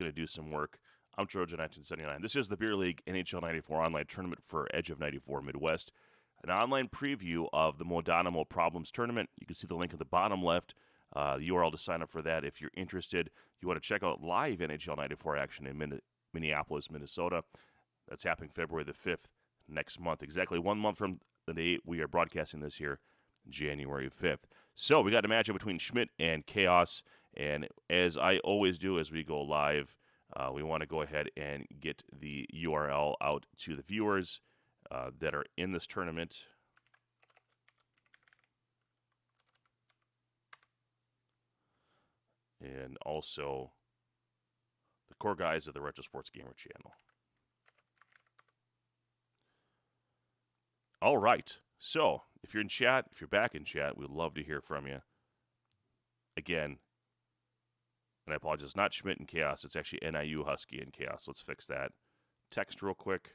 going to do some work. I'm Trojan1979. This is the Beer League NHL94 online tournament for Edge of 94 Midwest, an online preview of the Modonamo Problems Tournament. You can see the link at the bottom left, the URL to sign up for that if you're interested. You want to check out live NHL 94 action in Minneapolis, Minnesota. That's happening February the 5th next month. Exactly 1 month from the date we are broadcasting this here, January 5th. So we got a matchup between Schmidt and Chaos, and as I always do as we go live, we want to go ahead and get the URL out to the viewers that are in this tournament. And also the core guys of the Retro Sports Gamer channel. All right. So if you're in chat, if you're back in chat, we'd love to hear from you. Again, and I apologize, not Schmidt and Chaos. It's actually NIUHuskie and Chaos. Let's fix that. Text real quick.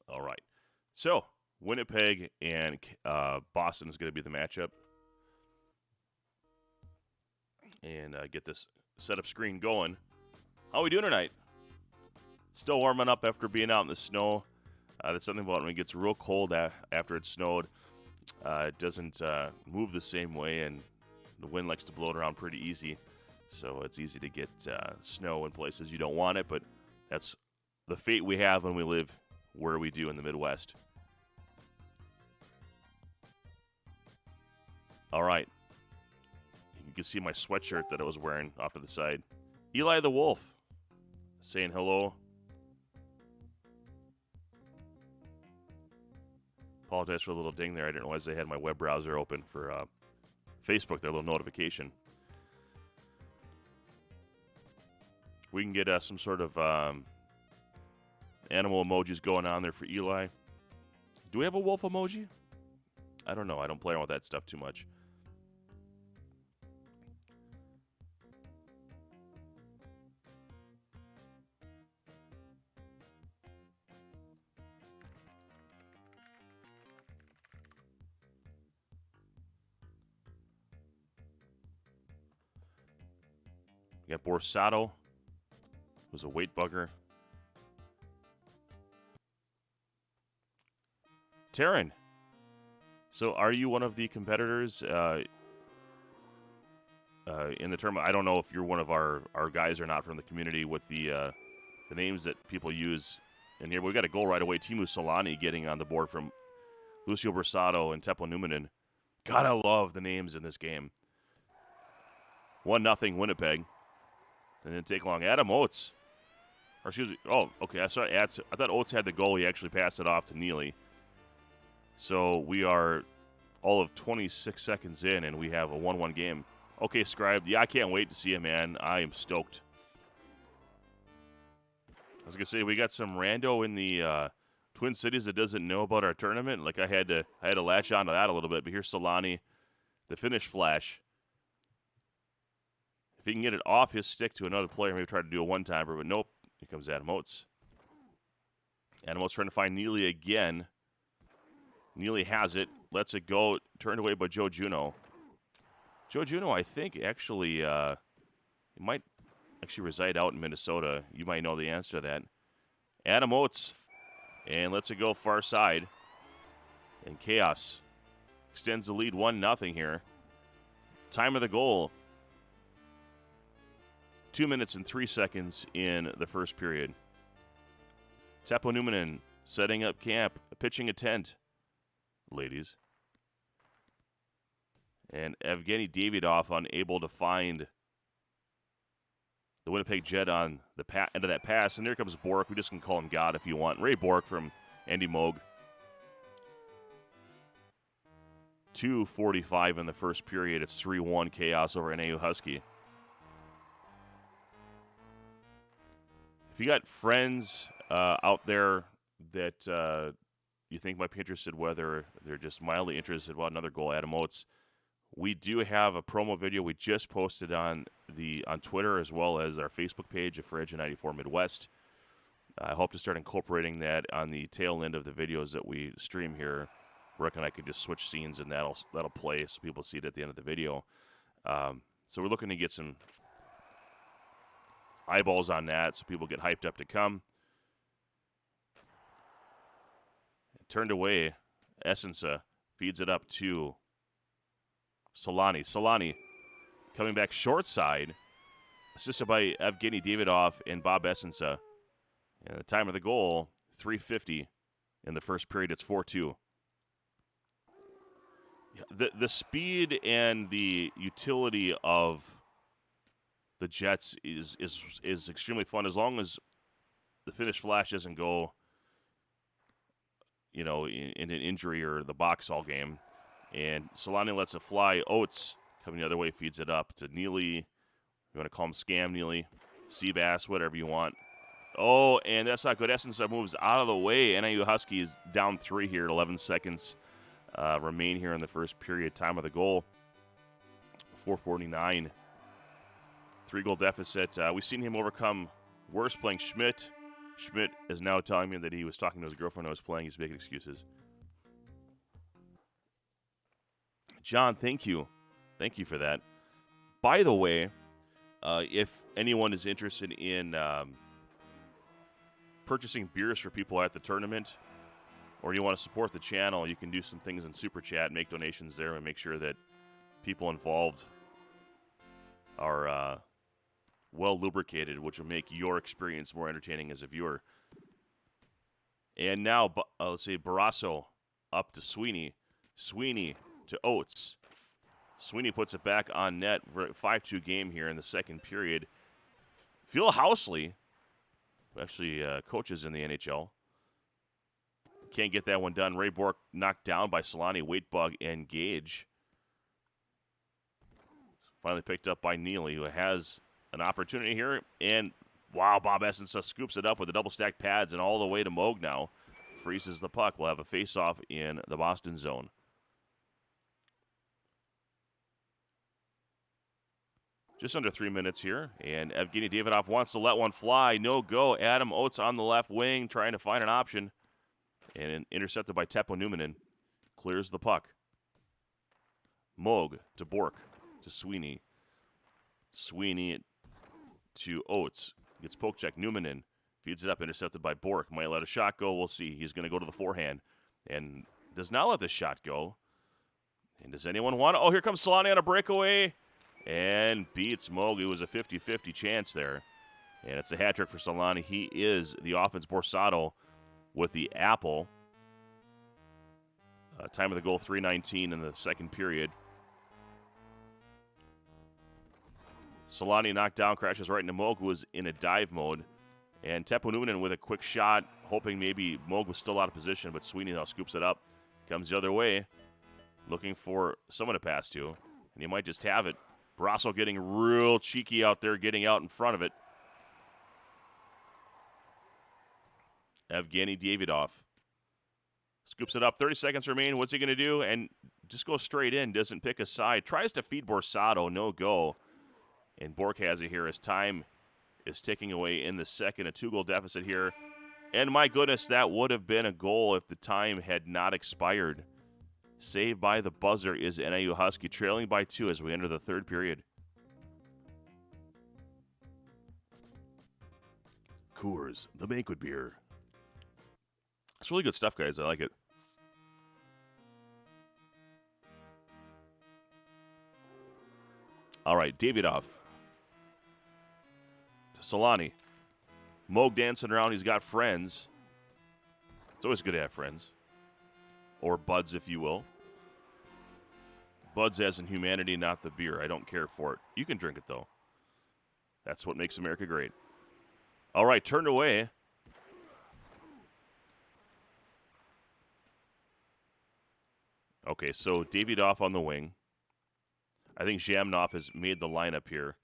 All right. So Winnipeg and Boston is going to be the matchup. And get this setup screen going. How are we doing tonight? Still warming up after being out in the snow. That's something about when it gets real cold after it snowed. It doesn't move the same way, and the wind likes to blow it around pretty easy. So it's easy to get snow in places you don't want it, but that's the fate we have when we live where we do in the Midwest. All right. You can see my sweatshirt that I was wearing off to the side. Eli the Wolf saying hello. Apologize for the little ding there. I didn't realize they had my web browser open for Facebook, their little notification. We can get some sort of animal emojis going on there for Eli. Do we have a wolf emoji? I don't know. I don't play around with that stuff too much. We got Borsato, who's a weight bugger. Taryn, so are you one of the competitors in the tournament? I don't know if you're one of our guys or not from the community with the names that people use in here. We got a goal right away. Timu Solani getting on the board from Lucio Borsato and Teppo Numminen. God, I love the names in this game. 1-0 Winnipeg. And didn't take long. Adam Oates. Or excuse me. Oh, okay. I thought Oates had the goal. He actually passed it off to Neely. So we are all of 26 seconds in, and we have a 1-1 game. Okay, Scribe. Yeah, I can't wait to see him, man. I am stoked. I was going to say, we got some rando in the Twin Cities that doesn't know about our tournament. Like, I had to latch on to that a little bit. But here's Solani, the Finnish Flash. If he can get it off his stick to another player, maybe try to do a one-timer, but nope. Here comes Adam Oates. Adam Oates trying to find Neely again. Neely has it. Lets it go. Turned away by Joe Juno. Joe Juno, I think, actually, he might actually reside out in Minnesota. You might know the answer to that. Adam Oates. And lets it go far side. And Chaos extends the lead 1-0 here. Time of the goal. 2 minutes and 3 seconds in the first period. Teppo Numminen setting up camp, pitching a tent, ladies. And Evgeny Davidov unable to find the Winnipeg Jet on the end of that pass. And there comes Bork. We just can call him God if you want. Ray Bork from Andy Moog. 2:45 in the first period. It's 3-1 Chaos over NIUHuskie. If you got friends out there that you think might be interested, whether they're just mildly interested about another goal, Adam Oates, we do have a promo video we just posted on Twitter as well as our Facebook page for Edge 94 Midwest. I hope to start incorporating that on the tail end of the videos that we stream here Rick and I could just switch scenes, and that'll play so people see it at the end of the video. So we're looking to get some eyeballs on that so people get hyped up to come. Turned away. Essensa feeds it up to Solani. Solani coming back short side, assisted by Evgeny Davidov and Bob Essensa. And the time of the goal, 3:50 in the first period. It's 4-2. The speed and the utility of the Jets is extremely fun as long as the Finnish Flash doesn't go, in an injury or the box all game. And Solani lets it fly. Oates coming the other way feeds it up to Neely. You want to call him Scam Neely, Seabass, whatever you want. Oh, and that's not good. Essensa moves out of the way. NIUHuskie is down 3 here. 11 seconds remain here in the first period. Time of the goal, 4:49. 3-goal deficit. We've seen him overcome worse playing Schmidt. Schmidt is now telling me that he was talking to his girlfriend when I was playing. He's making excuses. John, thank you. Thank you for that. By the way, if anyone is interested in purchasing beers for people at the tournament, or you want to support the channel, you can do some things in Super Chat, make donations there, and make sure that people involved are well lubricated, which will make your experience more entertaining as a viewer. And now, let's see, Barrasso up to Sweeney. Sweeney to Oates. Sweeney puts it back on net. 5-2 game here in the second period. Phil Housley, who actually coaches in the NHL, can't get that one done. Ray Bork knocked down by Solani, Waitbug, and Gage. Finally picked up by Neely, who has an opportunity here. And, wow, Bob Essensa scoops it up with the double-stacked pads and all the way to Moog now. Freezes the puck. We'll have a face-off in the Boston zone. Just under 3 minutes here, and Evgeny Davidov wants to let one fly. No go. Adam Oates on the left wing trying to find an option. And intercepted by Teppo Numminen. Clears the puck. Moog to Bork to Sweeney. Sweeney to Oates. Gets poke check. Numminen feeds it up. Intercepted by Bork. Might let a shot go. We'll see. He's going to go to the forehand. And does not let the shot go. And does anyone want it? Oh, here comes Solani on a breakaway. And beats Moog. It was a 50-50 chance there. And it's a hat trick for Solani. He is the offense Borsato with the apple. Time of the goal, 3:19 in the second period. Solani knocked down, crashes right into Moog, who was in a dive mode. And Teppo Numminen with a quick shot, hoping maybe Moog was still out of position, but Sweeney now scoops it up. Comes the other way, looking for someone to pass to. And he might just have it. Barrasso getting real cheeky out there, getting out in front of it. Evgeny Davidov scoops it up. 30 seconds remain. What's he going to do? And just goes straight in. Doesn't pick a side. Tries to feed Borsato. No go. And Bork has it here as time is ticking away in the second. A 2-goal deficit here. And my goodness, that would have been a goal if the time had not expired. Saved by the buzzer is NIUHuskie, trailing by 2 as we enter the third period. Coors, the banquet beer. It's really good stuff, guys. I like it. All right, Davidov. Solani. Moog dancing around. He's got friends. It's always good to have friends. Or buds, if you will. Buds as in humanity, not the beer. I don't care for it. You can drink it, though. That's what makes America great. All right, turned away. Okay, so Davidov on the wing. I think Zhamnov has made the lineup here,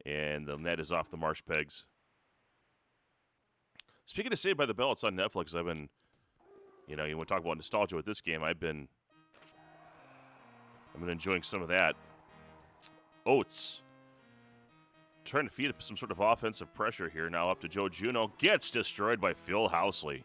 and the net is off the marsh pegs. Speaking of Saved by the Bell, it's on Netflix. I've been, you want to talk about nostalgia with this game. I've been enjoying some of that. Oates trying to feed up some sort of offensive pressure here. Now up to Joe Juneau. Gets destroyed by Phil Housley.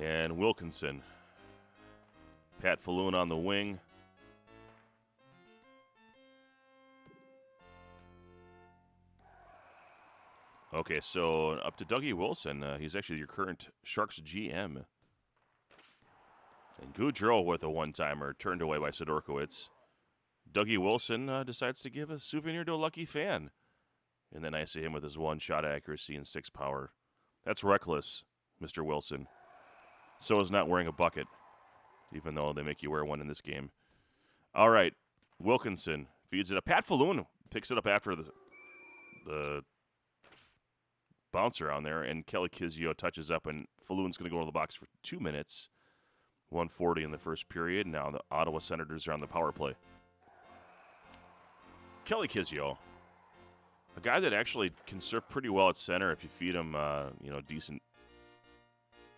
And Wilkinson. Pat Falloon on the wing. Okay, so up to Dougie Wilson. He's actually your current Sharks GM. And Goudreau with a one-timer turned away by Sidorkowicz. Dougie Wilson decides to give a souvenir to a lucky fan. And then I see him with his one-shot accuracy and 6 power. That's reckless, Mr. Wilson. So is not wearing a bucket, even though they make you wear one in this game. All right, Wilkinson feeds it up. Pat Falloon picks it up after the bouncer on there, and Kelly Kizio touches up, and Falloon's going to go to the box for 2 minutes. 1:40 in the first period. Now the Ottawa Senators are on the power play. Kelly Kizio, a guy that actually can serve pretty well at center if you feed him, decent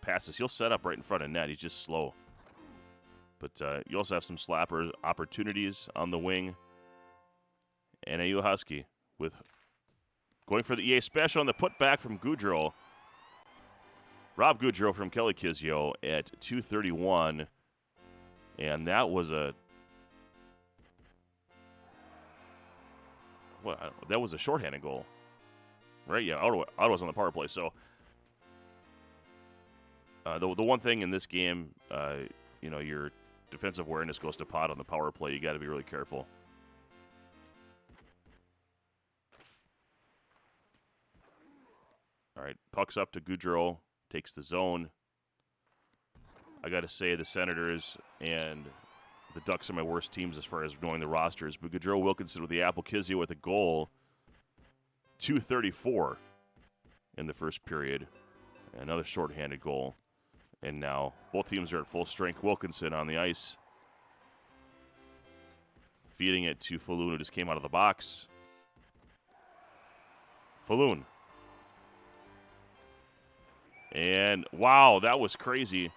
passes. He'll set up right in front of net. He's just slow. But you also have some slapper opportunities on the wing. And NIUHuskie with going for the EA special on the putback from Goudreau. Rob Goudreau from Kelly Kizio at 2:31. And that was a shorthanded goal. Right? Yeah, Ottawa's on the power play. So the one thing in this game, your defensive awareness goes to pot on the power play. You got to be really careful. All right, puck's up to Goudreau, takes the zone. I got to say the Senators and the Ducks are my worst teams as far as knowing the rosters. But Goudreau, Wilkinson with the apple, Kizio with a goal. 2:34 in the first period. Another shorthanded goal. And now both teams are at full strength. Wilkinson on the ice. Feeding it to Falloon, who just came out of the box. Falloon. And, wow, that was crazy.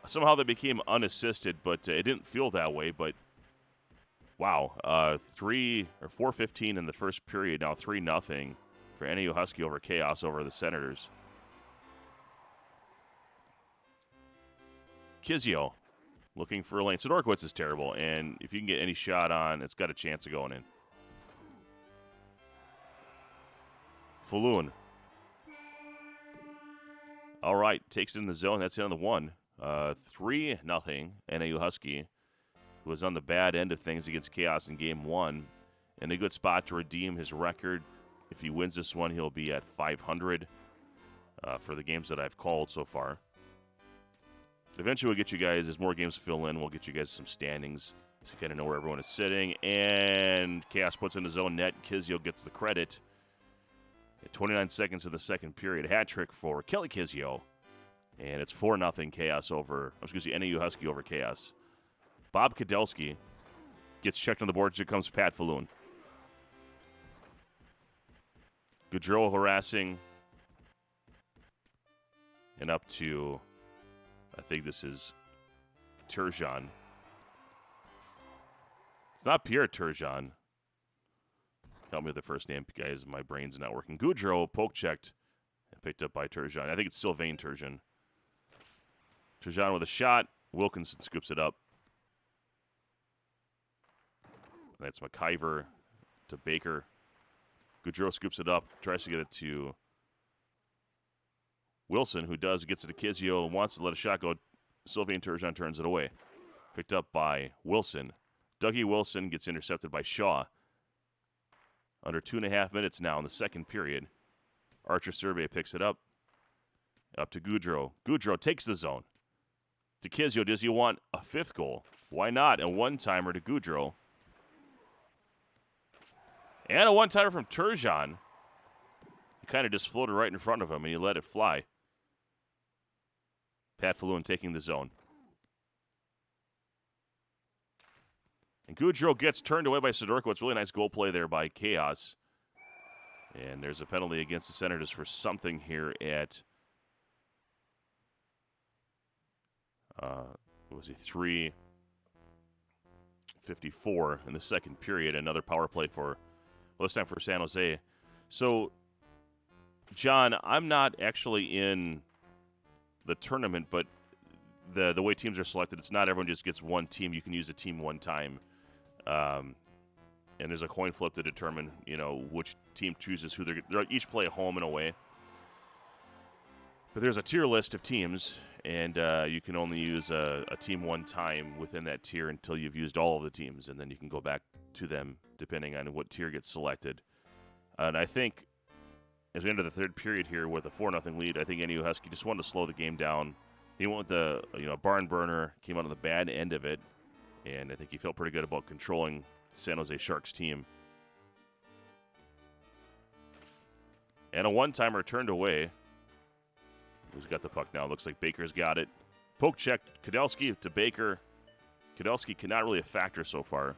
Somehow they became unassisted, but it didn't feel that way. But, wow, 4:15 in the first period. Now 3-0 for NIUHuskie over Chaos over the Senators. Kizio looking for a lane. Sidorkowicz is terrible, and if you can get any shot on, it's got a chance of going in. Falloon. All right, takes it in the zone. That's it on the one. 3-0 NIUHuskie, who was on the bad end of things against Chaos in Game 1. In a good spot to redeem his record. If he wins this one, he'll be at 500 for the games that I've called so far. Eventually, we'll get you guys, as more games fill in, we'll get you guys some standings so you kind of know where everyone is sitting. And Chaos puts in his own net. Kizio gets the credit. At 29 seconds of the second period, hat trick for Kelly Kizio. And it's 4-0 Chaos over, NIUHuskie over Chaos. Bob Kudelski gets checked on the board. Here comes Pat Falloon. Goudreau harassing. And up to, I think this is Turgeon. It's not Pierre Turgeon. Help me with the first name, guys. My brain's not working. Goudreau poke-checked and picked up by Turgeon. I think it's Sylvain Turgeon. Turgeon with a shot. Wilkinson scoops it up. That's McIver to Baker. Goudreau scoops it up, tries to get it to Wilson, who gets it to Kizio and wants to let a shot go. Sylvain Turgeon turns it away. Picked up by Wilson. Dougie Wilson gets intercepted by Shaw. Under 2.5 minutes now in the second period. Archer Survey picks it up. Up to Goudreau. Goudreau takes the zone. To Kizio, does he want a fifth goal? Why not? A one-timer to Goudreau. And a one-timer from Turgeon. He kind of just floated right in front of him, and he let it fly. Pat Falloon taking the zone. And Goudreau gets turned away by Sidorkowicz. Really nice goal play there by Chaos. And there's a penalty against the Senators for something here at 3:54 in the second period. Another power play this time for San Jose. So, John, I'm not actually in the tournament, but the way teams are selected, it's not everyone just gets one team. You can use a team one time. And there's a coin flip to determine, which team chooses who they're each play home and away. But there's a tier list of teams, and you can only use a team one time within that tier until you've used all of the teams, and then you can go back to them depending on what tier gets selected. And I think as we enter the third period here with a 4-0 lead, I think NIUHuskie just wanted to slow the game down. He went with the barn burner, came out on the bad end of it, and I think he felt pretty good about controlling San Jose Sharks team. And a one-timer turned away. Who's got the puck now? Looks like Baker's got it. Poke check, Kudelski to Baker. Kudelski cannot really a factor so far.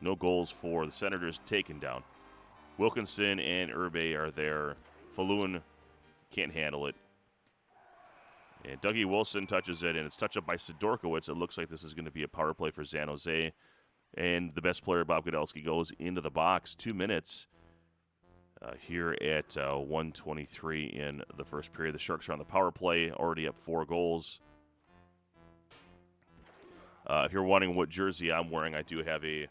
No goals for the Senators taken down. Wilkinson and Urbe are there. Falloon can't handle it. And Dougie Wilson touches it, and it's touched up by Sidorkowicz. It looks like this is going to be a power play for San Jose. And the best player, Bob Kudelski, goes into the box. 2 minutes here at 1:23 in the first period. The Sharks are on the power play, already up 4 goals. If you're wondering what jersey I'm wearing, I do have a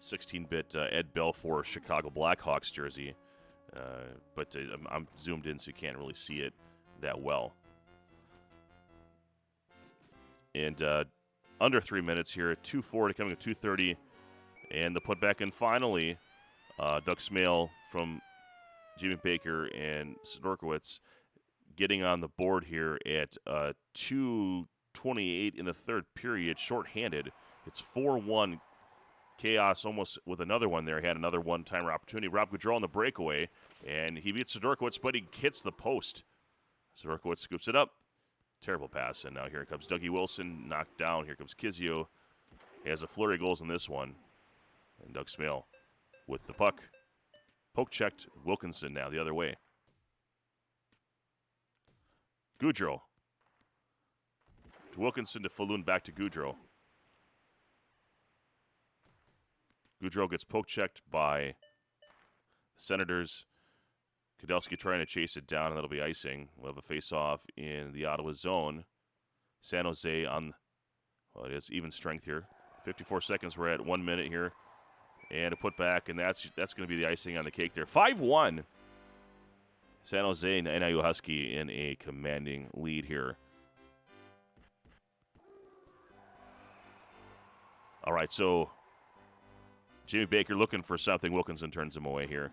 16-bit Ed Belfour Chicago Blackhawks jersey. But I'm zoomed in so you can't really see it that well. And under 3 minutes here, 2:40 coming to 2:30. And the putback in finally, Doug Smale from Jimmy Baker and Sidorkowicz getting on the board here at 2:28 in the third period, shorthanded. It's 4-1. Chaos almost with another one there. He had another one-timer opportunity. Rob Gaudreau on the breakaway, and he beats Sidorkowicz, but he hits the post. Sidorkowicz scoops it up. Terrible pass, and now here comes Dougie Wilson, knocked down. Here comes Kizio. He has a flurry of goals in this one. And Doug Smale with the puck. Poke checked Wilkinson now the other way. Gaudreau. To Wilkinson to Falloon, back to Gaudreau. Gaudreau gets poke checked by the Senators. Kudelski trying to chase it down, and that'll be icing. We'll have a face-off in the Ottawa zone. San Jose on, it is even strength here. 54 seconds, we're at 1 minute here. And a putback, and that's going to be the icing on the cake there. 5-1. San Jose and NIUHuskie in a commanding lead here. All right, so Jimmy Baker looking for something. Wilkinson turns him away here.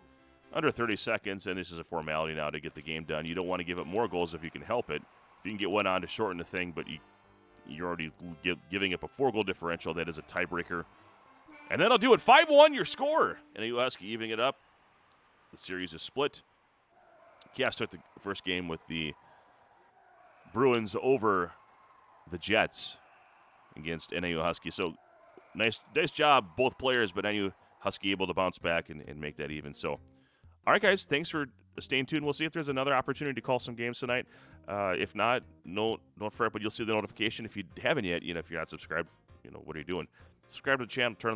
Under 30 seconds, and this is a formality now to get the game done. You don't want to give up more goals if you can help it. If you can get one on to shorten the thing, but you're already giving up a 4-goal differential. That is a tiebreaker. And that'll do it. 5-1, your score. NIUHuskie evening it up. The series is split. Chaos took the first game with the Bruins over the Jets against NIUHuskie. So nice job, both players, but NIUHuskie able to bounce back and make that even. So, all right, guys, thanks for staying tuned. We'll see if there's another opportunity to call some games tonight. If not, don't fret, but you'll see the notification. If you haven't yet, if you're not subscribed, what are you doing? Subscribe to the channel, turn on the